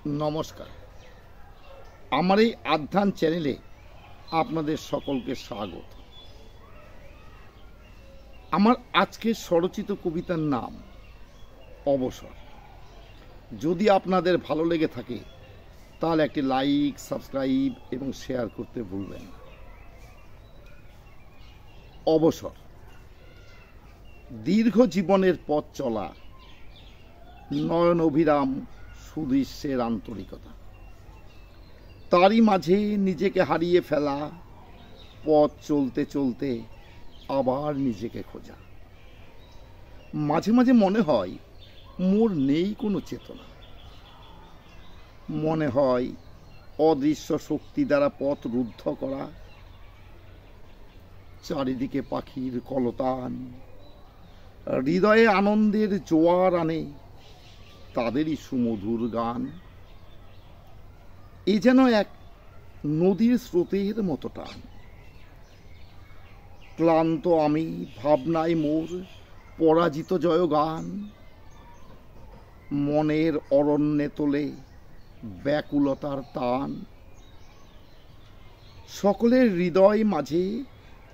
নমস্কার। আমার এই আধ্যান চ্যানেলে আপনাদের সকলকে স্বাগত। আমার আজকের স্বরচিত কবিতার নাম অবসর। যদি আপনাদের ভালো লেগে থাকে তাহলে একটি লাইক, সাবস্ক্রাইব এবং শেয়ার করতে ভুলবেন না। অবসর। দীর্ঘ জীবনের পথ চলা, নয়ন অভিরাম সুদৃশ্যের আন্তরিকতা, তারই মাঝে নিজেকে হারিয়ে ফেলা, পথ চলতে চলতে আবার নিজেকে খোঁজা। মাঝে মাঝে মনে হয় মোর নেই কোনো চেতনা, মনে হয় অদৃশ্য শক্তি দ্বারা পথ রুদ্ধ করা। চারিদিকে পাখির কলতান, হৃদয়ে আনন্দের জোয়ার আনে তাদেরই সুমধুর গান। এ যেন এক নদীর স্রোতের মতো টান। ক্লান্ত আমি, ভাবনায় মোর পরাজিত জয়গান। মনের অরণ্যে তোলে ব্যাকুলতার তান। সকলের হৃদয় মাঝে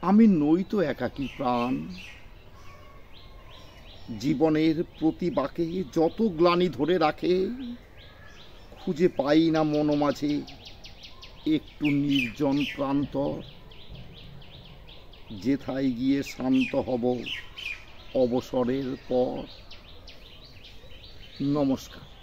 আমি নইতো একাকী প্রাণ। জীবনের প্রতি বাঁকে যত গ্লানি ধরে রাখে, খুঁজে পাই না মন মাঝে একটু নির্জন প্রান্তর, যেথায় গিয়ে শান্ত হব অবসরের পর। নমস্কার।